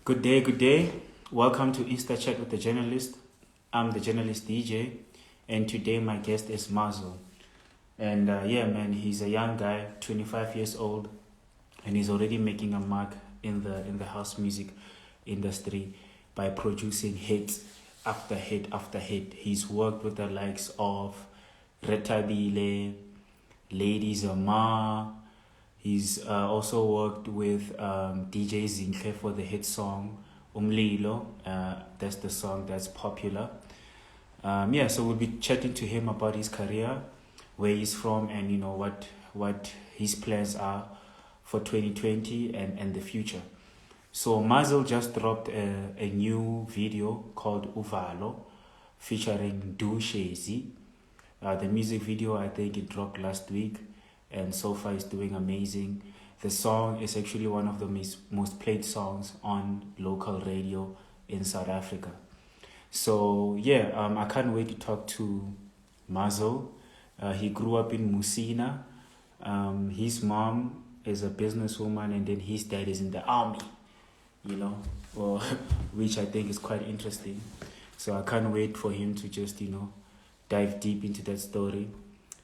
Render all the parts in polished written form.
Good day, good day. Welcome to Insta Chat with the Journalist. I'm the journalist DJ, and today my guest is Mvzzle. And yeah, man, he's a young guy, 25 years old, and he's already making a mark in the house music industry by producing hits after hit after hit. He's worked with the likes of Rethabile, Lady Zama. He's also worked with DJ Zinhle for the hit song Umlilo. That's the song that's popular. Yeah, so we'll be chatting to him about his career, where he's from, and what his plans are for 2020 and the future. So Mvzzle just dropped a new video called Uvalo, featuring Ndu Shezi. The music video, I think it dropped last week, and so far it's doing amazing. The song is actually one of the most played songs on local radio in South Africa. So yeah, I can't wait to talk to Mvzzle. He grew up in Musina. His mom is a businesswoman, and then his dad is in the army, well, which I think is quite interesting. So I can't wait for him to just, dive deep into that story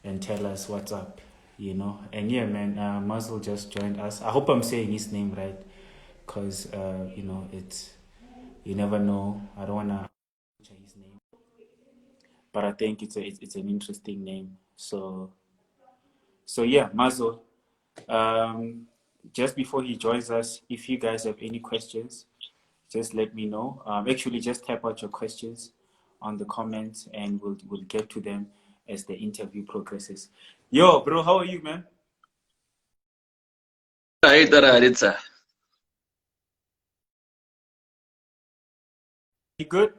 and tell us what's up, And yeah, man, Mvzzle just joined us. I hope I'm saying his name right, because, it's, you never know. I don't want to butcher his name, but I think it's an interesting name. So yeah, Mvzzle. Just before he joins us, if you guys have any questions, just let me know. Actually, just type out your questions on the comments, and we'll get to them as the interview progresses. Yo, bro, how are you, man? Hey, Tararitsa. You good?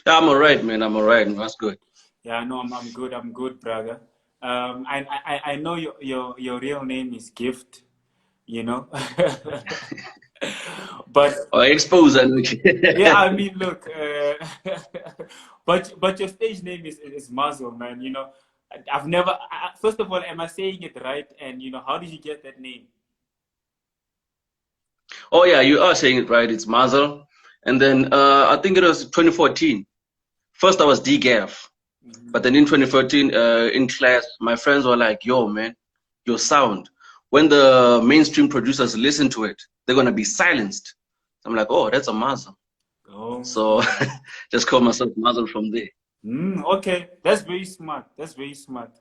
Yeah, I'm alright, man. I'm alright. That's good. Yeah, no, I'm good. I'm good, brother. I know your real name is Gift, but Expose yeah, I mean, look, but your stage name is Mvzzle, man. I've never. First of all, am I saying it right? And how did you get that name? Oh yeah, you are saying it right. It's Mvzzle. And then I think it was 2014. First I was DGAF. But then in 2014, in class, my friends were like, yo, man, your sound. When the mainstream producers listen to it, they're going to be silenced. I'm like, oh, that's a Mvzzle. Oh. So just call myself Mvzzle from there. Okay, that's very smart. That's very smart.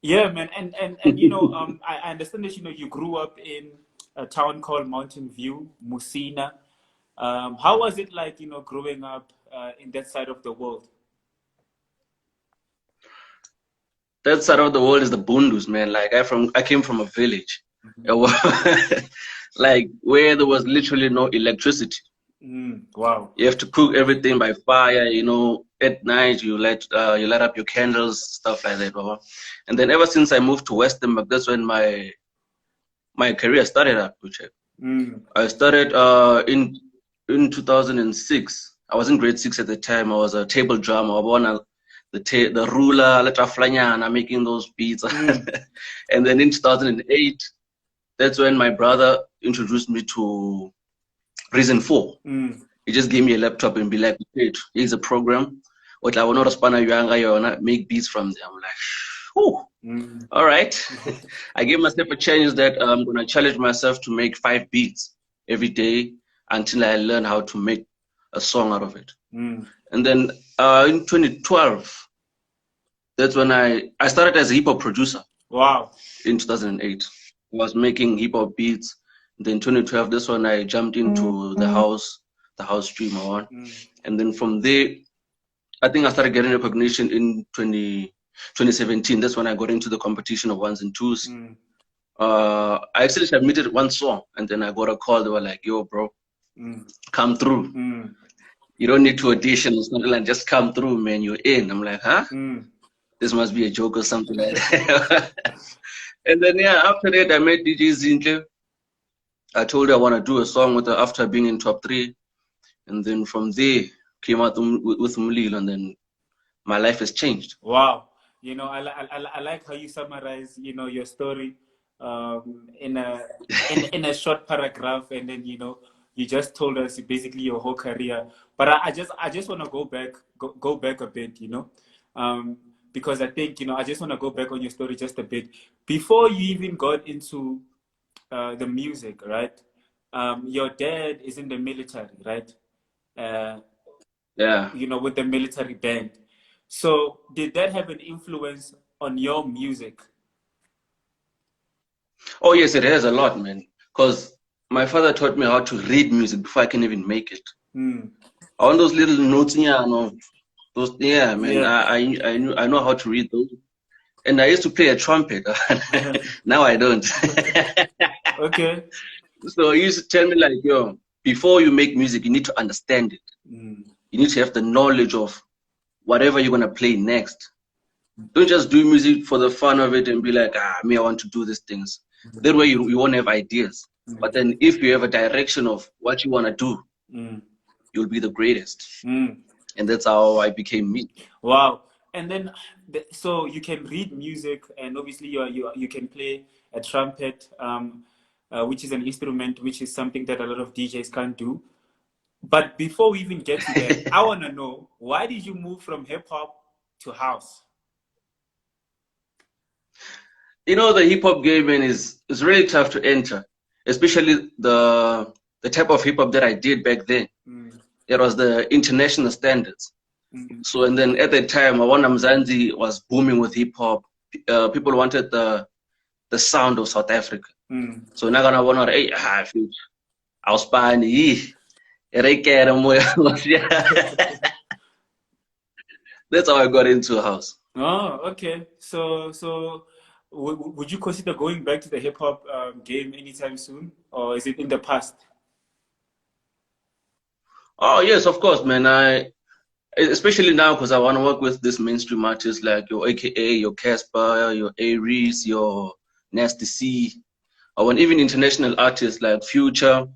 Yeah, man. And I understand that you grew up in a town called Mountain View, Musina. How was it like, growing up in that side of the world? That side of the world is the Bundus, man. Like I came from a village, like where there was literally no electricity. Wow. You have to cook everything by fire. At night you light up your candles, stuff like that, baba. And then ever since I moved to Westernburg, that's when my career started up. I started in 2006. I was in grade 6 at the time. I was a table drummer. The ruler, I'm making those beats. And then in 2008, that's when my brother introduced me to Reason 4. He just gave me a laptop and be like, hey, here's a program. What I want to make beats from them. I'm like, whew, all right. I gave myself a challenge that I'm going to challenge myself to make 5 beats every day until I learn how to make a song out of it. And then in 2012, that's when I started as a hip hop producer. Wow. In 2008, I was making hip hop beats. Then 2012, that's when I jumped into the house stream on. And then from there, I think I started getting recognition in 2017. That's when I got into the competition of ones and twos. I actually submitted 1 song, and then I got a call. They were like, yo, bro, come through. You don't need to audition or something, like just come through, man. You're in. I'm like, huh? This must be a joke or something like that. And then, yeah, after that, I met DJ Zinhle. I told her I want to do a song with her after being in top 3. And then from there, came out with Umlilo, and then my life has changed. Wow. I like how you summarize, your story in a in a short paragraph, and then you just told us basically your whole career. But I just want to go back a bit, because I think I just want to go back on your story just a bit before you even got into the music, right? Your dad is in the military, right? Yeah. With the military band. So did that have an influence on your music? Oh yes, it has a lot, man. Because my father taught me how to read music before I can even make it. On those little notes, those, man. Yeah. I know how to read those, and I used to play a trumpet. Now I don't. Okay. So he used to tell me like, yo, before you make music, you need to understand it. You need to have the knowledge of whatever you're gonna play next. Don't just do music for the fun of it and be like, I want to do these things. That way you won't have ideas. But then if you have a direction of what you want to do, you'll be the greatest. And that's how I became me. Wow. And then, so you can read music, and obviously you can play a trumpet, which is an instrument, which is something that a lot of DJs can't do. But before we even get to that, I want to know, why did you move from hip hop to house? The hip hop game is really tough to enter, especially the type of hip hop that I did back then. It was the international standards. So, and then at that time, Mzansi was booming with hip hop. People wanted the sound of South Africa. So now I want to, I was buying That's how I got into house. Oh, okay. So would you consider going back to the hip hop game anytime soon, or is it in the past? Oh yes, of course, man. Especially now, because I want to work with this mainstream artists like your AKA, your Casper, your Aries, your Nasty C. I want even international artists like Future,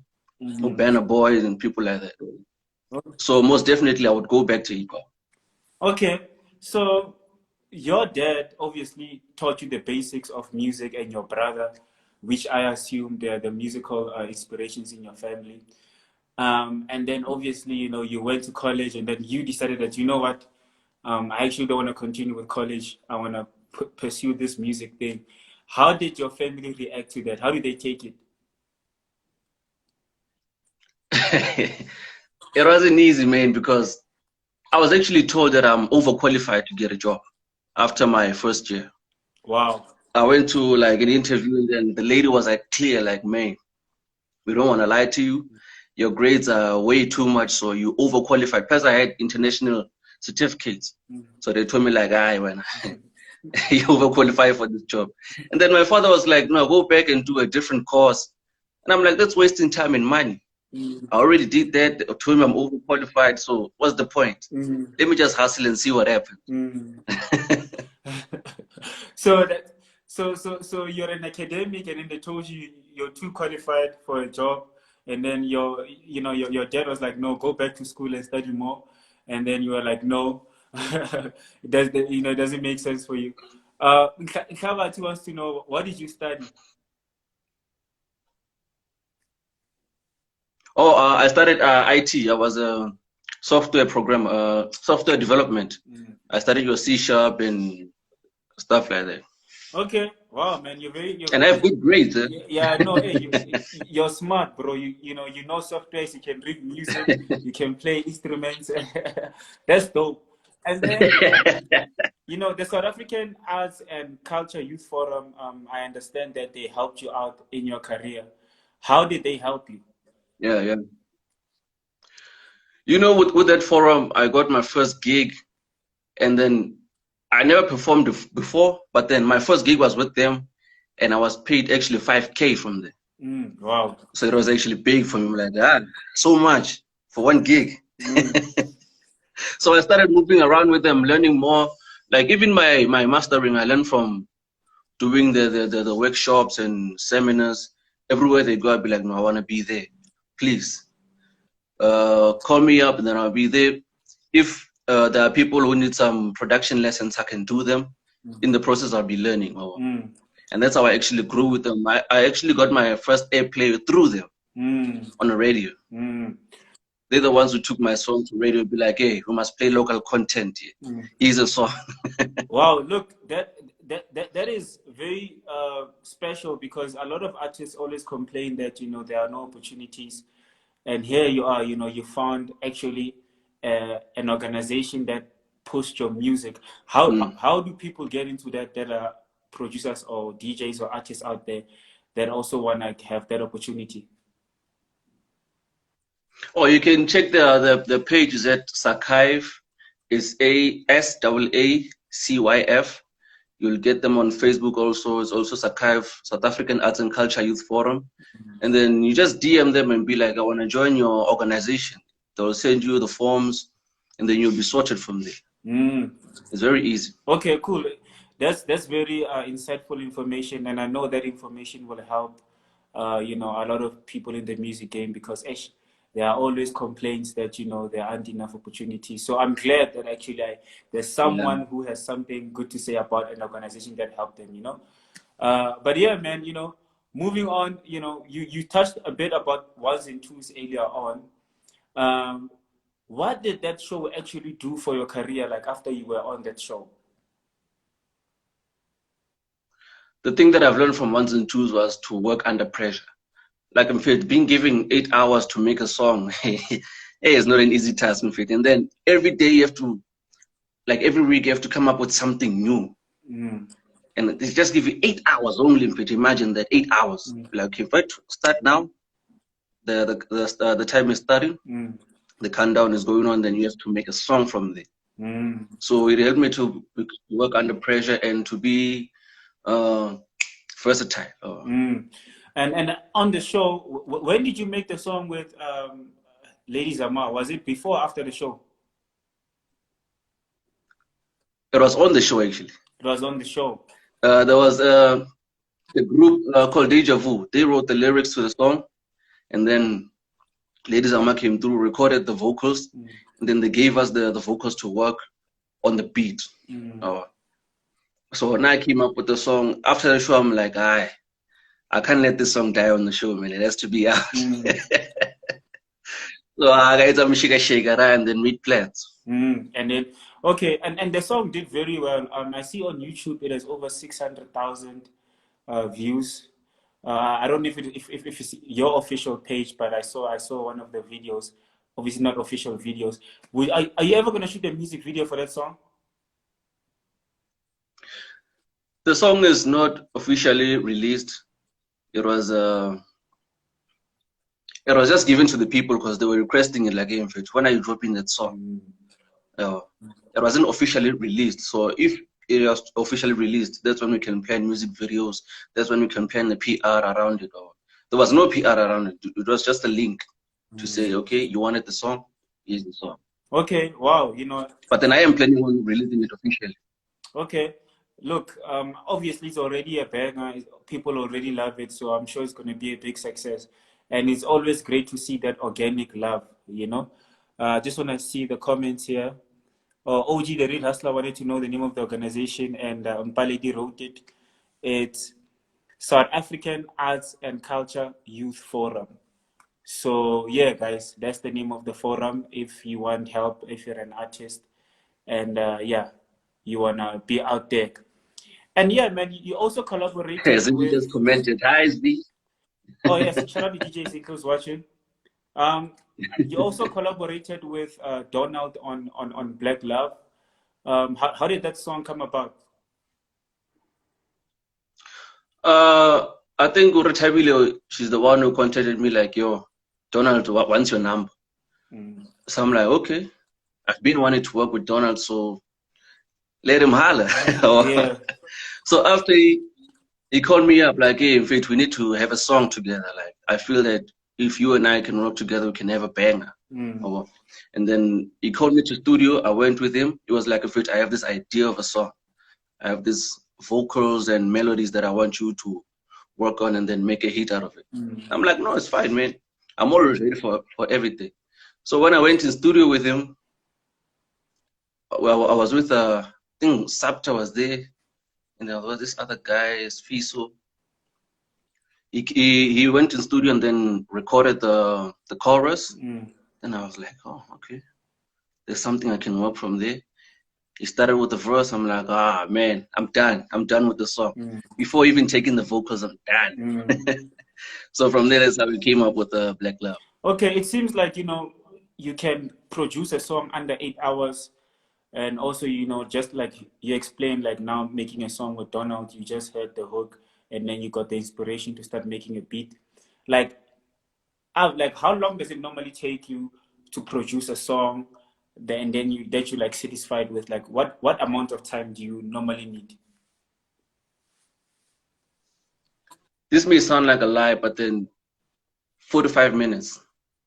or Banner Boys, and people like that. So most definitely, I would go back to hip hop. Okay, so your dad obviously taught you the basics of music, and your brother, which I assume they're the musical inspirations in your family. And then obviously, you went to college, and then you decided that, you know what, I actually don't want to continue with college. I want to pursue this music thing. How did your family react to that? How did they take it? It wasn't easy, man, because I was actually told that I'm overqualified to get a job after my first year. Wow. I went to like an interview, and then the lady was like clear, like, man, we don't want to lie to you. Your grades are way too much, so you overqualified. Plus, I had international certificates. So they told me like, when you overqualified for this job. And then my father was like, no, go back and do a different course. And I'm like, that's wasting time and money. I already did that. I told him I'm overqualified, so what's the point? Let me just hustle and see what happens. So you're an academic, and then they told you you're too qualified for a job, and then your dad was like, no, go back to school and study more, and then you were like, no, it doesn't make sense for you. Khabati wants to know, what did you study? Oh, I started IT. I was a software programmer, software development. I studied your C# and stuff like that. Okay. Wow, man, you're and I have good grades. Yeah, no, hey, you're smart, bro. You know software. You can read music. You can play instruments. That's dope. And then the South African Arts and Culture Youth Forum. I understand that they helped you out in your career. How did they help you? Yeah. With that forum, I got my first gig, and then I never performed before, but then my first gig was with them, and I was paid actually 5K from them. Wow. So it was actually big for me, like so much for one gig. So I started moving around with them, learning more. Like even my mastering, I learned from doing the workshops and seminars. Everywhere they go, I'd be like, no, I want to be there. Please call me up, and then I'll be there. If there are people who need some production lessons, I can do them. In the process, I'll be learning. And that's how I actually grew with them. I actually got my first airplay through them on the radio. They're the ones who took my song to radio, be like, hey, we must play local content here. Here's a song. Wow, look, that is very special, because a lot of artists always complain that, you know, there are no opportunities. And here you are, you know, you found actually an organization that pushed your music. How do people get into that are producers or DJs or artists out there that also want to have that opportunity? Oh, you can check the page is at SACYF. It's SAACYF. You'll get them on Facebook also. It's also SACYF, South African Arts and Culture Youth Forum. And then you just DM them and be like, I want to join your organization. They'll send you the forms, and then you'll be sorted from there. It's very easy. Okay, cool. That's very insightful information, and I know that information will help you know, a lot of people in the music game, because there are always complaints that, you know, there aren't enough opportunities. So I'm glad that actually there's someone who has something good to say about an organization that helped them, you know. But yeah, man, you know, moving on, you know, you touched a bit about ones and twos earlier on. What did that show actually do for your career, like after you were on that show? The thing that I've learned from ones and twos was to work under pressure. Like, in fact, being given 8 hours to make a song, it's not an easy task, in fact. And then every day you have to, like every week, you have to come up with something new. And they just give you 8 hours only, in fact. Imagine that, 8 hours. Like, if I start now, the time is starting, the countdown is going on, then you have to make a song from there. So it helped me to work under pressure and to be versatile. And on the show, when did you make the song with Lady Zama? Was it before or after the show? It was on the show, actually. It was on the show. There was a group called Deja Vu. They wrote the lyrics to the song, and then Lady Zama came through, recorded the vocals, and then they gave us the vocals to work on the beat. So when I came up with the song, after the show, I'm like, I can't let this song die on the show, man. It has to be out. So I got some shake and then meet plans. And then, okay, and the song did very well. I see on YouTube it has over 600,000 views. I don't know if it's your official page, but I saw one of the videos. Obviously not official videos. Are you ever gonna shoot a music video for that song? The song is not officially released. It was just given to the people because they were requesting it. Like, hey, in fact, when are you dropping that song? It wasn't officially released. So if it was officially released, that's when we can plan music videos. That's when we can plan the PR around it. There was no PR around it. It was just a link to say, okay, you wanted the song, here's the song. Okay, wow, you know. But then I am planning on releasing it officially. Okay. Look, obviously it's already a banger. People already love it, so I'm sure it's going to be a big success. And it's always great to see that organic love, you know. Just want to see the comments here. OG, the Real Hustler, wanted to know the name of the organization, and Mpaledi wrote it. It's South African Arts and Culture Youth Forum. So, yeah, guys, that's the name of the forum if you want help, if you're an artist. And, yeah, you want to be out there. And yeah, man, you also collaborated with... just commented, hi, SB. Oh, yes, shout out to DJ Zinhle who's watching. You also collaborated with Donald on Black Love. How did that song come about? I think Rethabile, she's the one who contacted me like, yo, Donald wants your number. So I'm like, okay. I've been wanting to work with Donald, so let him holler. Yeah. So after he called me up, like, hey, in fact, we need to have a song together. Like, I feel that if you and I can work together, we can have a banger. And then he called me to studio. I went with him. It was like, in fact, I have this idea of a song. I have these vocals and melodies that I want you to work on and then make a hit out of it. I'm like, no, it's fine, man. I'm always ready for everything. So when I went in studio with him, well, I was with, I think Sapta was there. and there was this other guy, Fiso. He went in studio and then recorded the chorus. And I was like, oh, okay, there's something I can work from there. He started with the verse. I'm like, ah, man, I'm done with the song. Before even taking the vocals, I'm done. So from there, that's how we came up with the Black Love. Okay, it seems like, you know, you can produce a song under 8 hours. And also, you know, just like you explained, like now making a song with Donald, you just heard the hook and then you got the inspiration to start making a beat. Like how long does it normally take you to produce a song and then you like satisfied with? Like what amount of time do you normally need? This may sound like a lie, but then 45 minutes,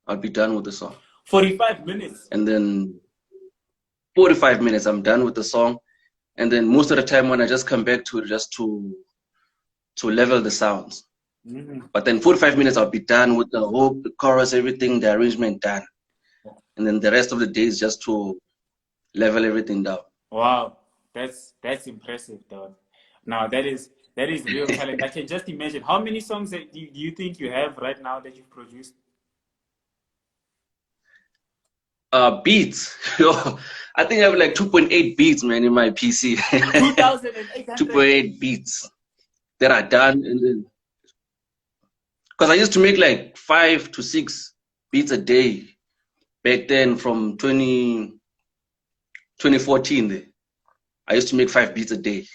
I'll be done with the song. 45 minutes? And then 45 minutes, I'm done with the song. And then most of the time when I just come back to it, just to level the sounds. But then 45 minutes, I'll be done with the hook, the chorus, everything, the arrangement done. And then the rest of the day is just to level everything down. Wow, that's impressive, though. Now that is real talent. I can just imagine. How many songs do you think you have right now that you've produced? Beats. I think I have like 2.8 beats, man, in my PC. 2,800. 2.8 beats that are done, and then because I used to make like 5 to 6 beats a day back then from 2014. There, I used to make 5 beats a day,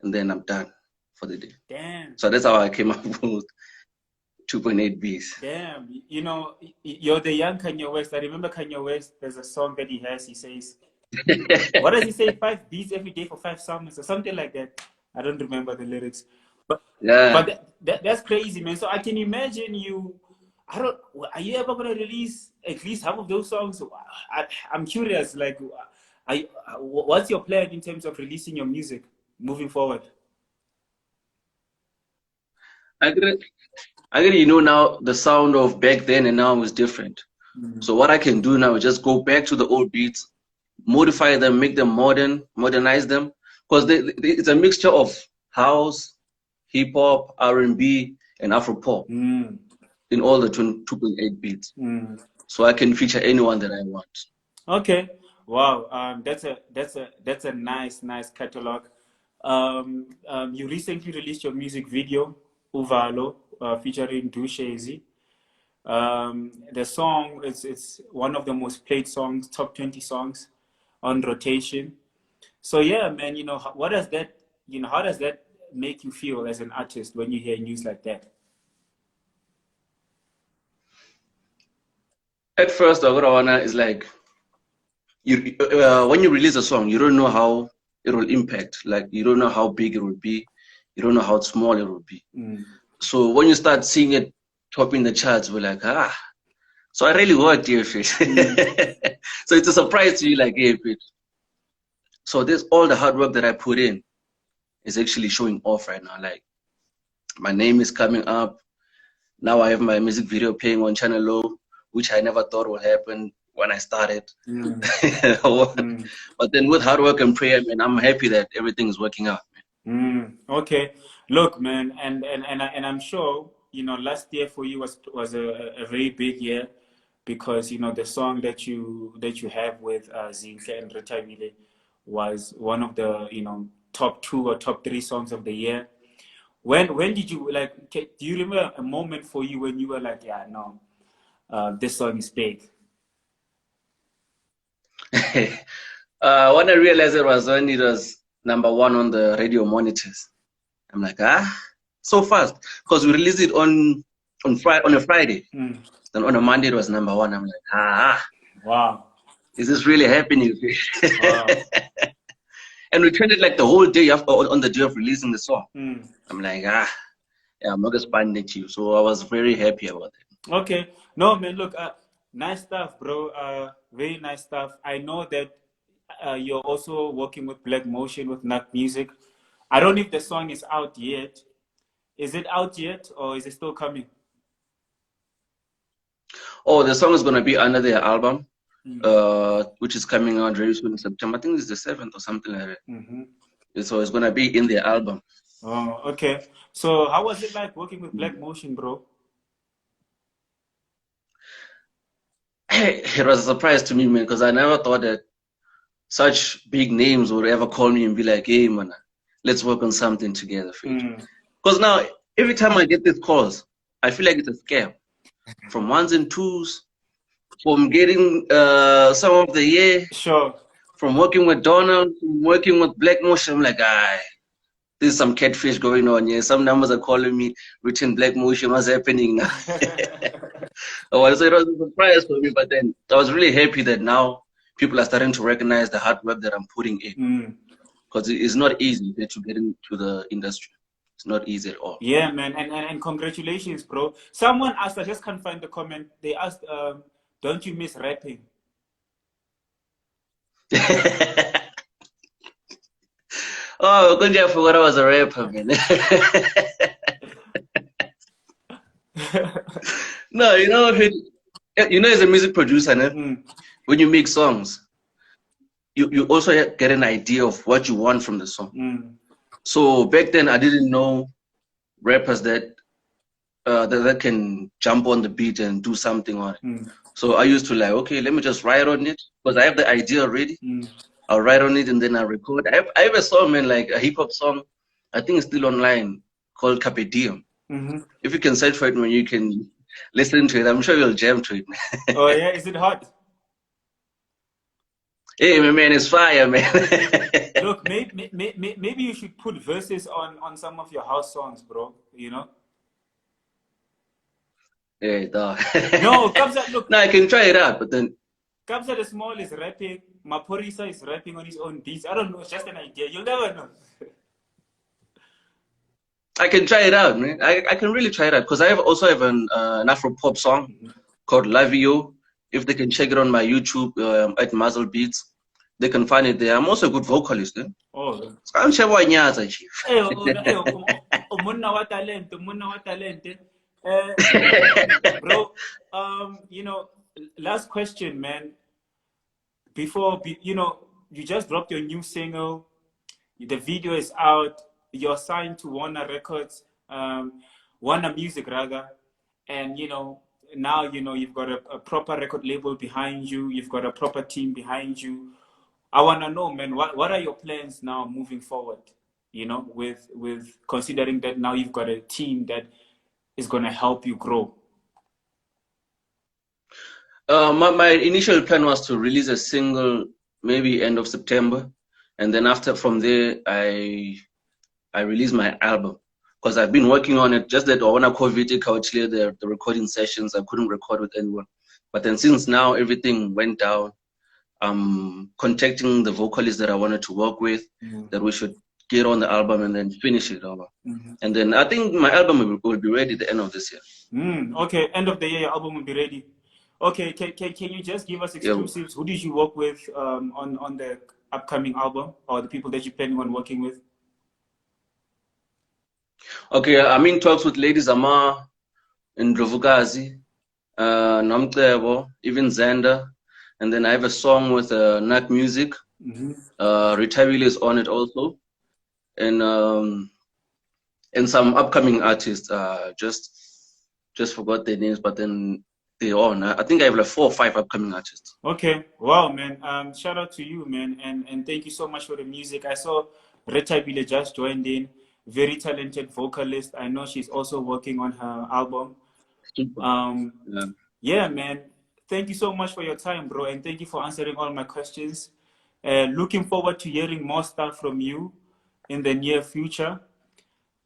and then I'm done for the day. Damn. So that's how I came up with 2.8 beats. Damn. You know, you're the young Kanye West. I remember Kanye West, there's a song that he has. He says, what does he say? 5 beats every day for 5 summers or something like that. I don't remember the lyrics. But yeah, but that's crazy, man. So I can imagine you. Are you ever gonna release at least half of those songs? I'm curious. Like, what's your plan in terms of releasing your music moving forward? I get, you know, now the sound of back then and now is different. So what I can do now is just go back to the old beats, modify them, make them modern, modernize them, because it's a mixture of house, hip hop, R&B, and Afro pop in all the 2.8 beats. So I can feature anyone that I want. Okay, wow, that's a nice catalog. You recently released your music video, Uvalo, featuring Ndu Shezi. The song it's one of the most played songs, top 20 songs on rotation. So yeah, man, you know, how does that make you feel as an artist when you hear news like that? At first, Agarawana is like, when you release a song, you don't know how it will impact. Like, you don't know how big it will be. You don't know how small it will be. So when you start seeing it topping the charts, we're like, so I really worked here, fish. So it's a surprise to you, like, hey, fish. So this all the hard work that I put in is actually showing off right now. Like, my name is coming up. Now I have my music video playing on Channel Low, which I never thought would happen when I started. But then with hard work and prayer, man, I'm happy that everything is working out, man. Okay, look, man, and I'm sure, you know, last year for you was a very big year, because, you know, the song that you have with Zinhle and Rethabile was one of the, you know, top 2 or top 3 songs of the year. When did you, like, do you remember a moment for you when you were like, yeah, no, this song is big? When I realized it was when it was #1 on the radio monitors. I'm like, so fast, because we released it on a Friday. Then on a Monday it was #1. I'm like, wow, is this really happening? Wow. And we trended like the whole day on the day of releasing the song. I'm like, yeah, I'm not expanding you. So I was very happy about it. Okay, no, man, look, nice stuff, bro. Very nice stuff. I know that you're also working with Black Motion with Nut Music. I don't know if the song is out yet. Is it out yet, or is it still coming? Oh, the song is gonna be under their album, which is coming out very soon in September. I think it's the 7th or something like that. So it's gonna be in the album. Oh, okay. So how was it like working with Black Motion, bro? It was a surprise to me, man, because I never thought that such big names would ever call me and be like, "Hey, man, let's work on something together." Because now every time I get these calls, I feel like it's a scam. From ones and twos, from getting some of the year, Sure. from working with Donald, from working with Black Motion. I'm like, there's some catfish going on here. Some numbers are calling me, written Black Motion. What's happening now? Oh, so it was a surprise for me, but then I was really happy that now people are starting to recognize the hard work that I'm putting in. Because it's not easy to get into the industry. It's not easy at all. Yeah, man, and congratulations, bro. Someone asked, I just can't find the comment. They asked, don't you miss rapping? Oh, good job for what I was a rapper, man. No, you know, as a music producer, when you make songs, you also get an idea of what you want from the song. So back then, I didn't know rappers that can jump on the beat and do something on it. So I used to like, okay, let me just write on it because I have the idea already. I'll write on it and then I record. I have a song, man, like a hip hop song. I think it's still online called Carpe Diem. If you can search for it when you can listen to it, I'm sure you'll jam to it. Oh yeah, is it hot? Hey, man, it's fire, man. Look, maybe you should put verses on some of your house songs, bro. You know. Yeah, no, Kabza, look. No, I can try it out, but then Kabza the Small is rapping. Maporisa is rapping on his own beats. I don't know. It's just an idea. You'll never know. I can try it out, man. I can really try it out because I also have an Afro pop song called Lavio. If they can check it on my YouTube at Mvzzle Beats, they can find it there. I'm also a good vocalist. Oh. I'm sure why chief. Bro, you know, last question, man. Before, you know, you just dropped your new single. The video is out. You're signed to Warner Records, Warner Music rather. And, you know, now, you know, you've got a proper record label behind you. You've got a proper team behind you. I want to know, man, what are your plans now moving forward? You know, with considering that now you've got a team that is going to help you grow. My initial plan was to release a single maybe end of September. And then from there, I released my album. Because I've been working on it, just that when I COVID out clear the recording sessions, I couldn't record with anyone. But then since now everything went down, I'm contacting the vocalists that I wanted to work with, that we should get on the album and then finish it over. And then I think my album will be ready at the end of this year. Okay, end of the year, your album will be ready. Okay, can you just give us exclusives? Who did you work with on the upcoming album, or the people that you're planning on working with? Okay, I'm in talks with Lady Zama, Ndlovukazi, Nomcebo, even Xander. And then I have a song with Nat Music. Rethabile is on it also. And some upcoming artists. Just forgot their names, but then they're on. I think I have like 4 or 5 upcoming artists. Okay. Wow, man. Shout out to you, man. And thank you so much for the music. I saw Rethabile just joined in. Very talented vocalist. I know she's also working on her album. Yeah, man. Thank you so much for your time, bro. And thank you for answering all my questions. Looking forward to hearing more stuff from you in the near future.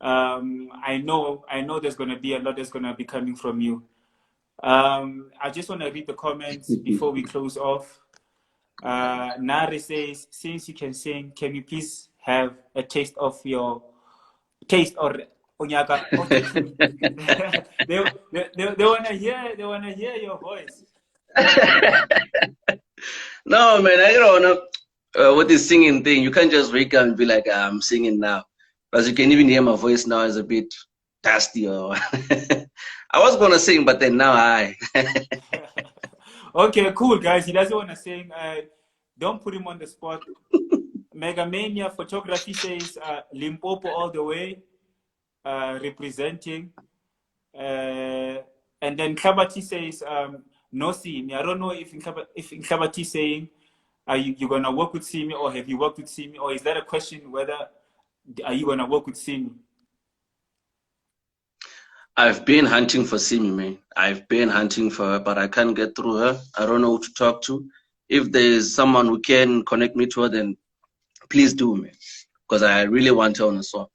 I know there's going to be a lot that's going to be coming from you. I just want to read the comments before we close off. Nari says, since you can sing, can you please have a taste of your taste or Onyaka? they want to hear your voice. No, man, I don't know with this singing thing. You can't just wake up and be like, I'm singing now. Because you can even hear my voice now is a bit dusty. Or I was going to sing, but then now Okay, cool, guys. He doesn't want to sing. Don't put him on the spot. Megamania Photography says Limpopo all the way, representing. And then Khabati says no Simi. I don't know if Khabati is saying are you gonna work with Simi, or have you worked with Simi, or is that a question whether are you gonna work with Simi? I've been hunting for Simi, man. I've been hunting for her, but I can't get through her. I don't know who to talk to. If there's someone who can connect me to her, then please do, man. Because I really want her on a song.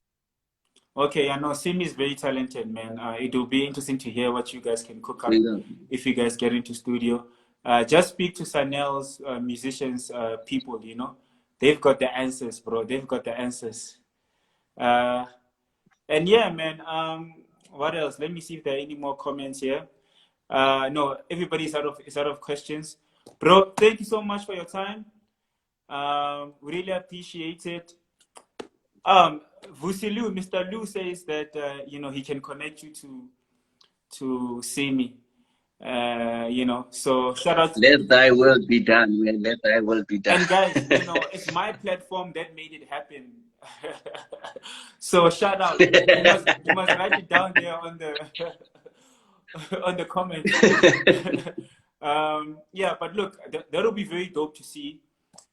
Okay, I know Simi is very talented, man. It will be interesting to hear what you guys can cook up if you guys get into studio. Just speak to Sanel's musicians, people, you know. They've got the answers, bro. They've got the answers. And yeah, man, what else? Let me see if there are any more comments here. No, everybody's out of questions. Bro, thank you so much for your time. Really appreciate it. Vusilu, Mr. Lu says that you know, he can connect you to Simi. You know, so shout out. Let thy will be done, man. Let thy will be done. And guys, you know, it's my platform that made it happen. So shout out. You must write it down there on the on the comments. Yeah, but look, that'll be very dope to see.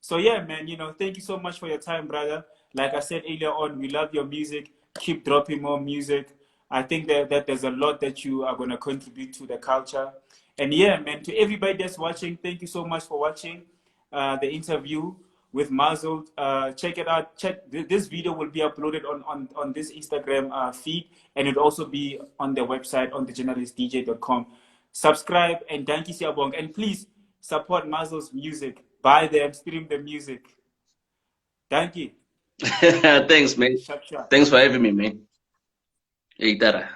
So yeah, man, you know, thank you so much for your time, brother. Like I said earlier on, we love your music. Keep dropping more music. I think that there's a lot that you are going to contribute to the culture. And yeah, man, to everybody that's watching, thank you so much for watching the interview with Mvzzle. Check it out. This video will be uploaded on this Instagram feed, and it'll also be on the website on thejournalistdj.com. Subscribe and thank you, Siabong. And please support Mvzzle's music. Buy them, stream the music. Thank you. Thanks, man. Thanks for having me, man. Hey, Dara.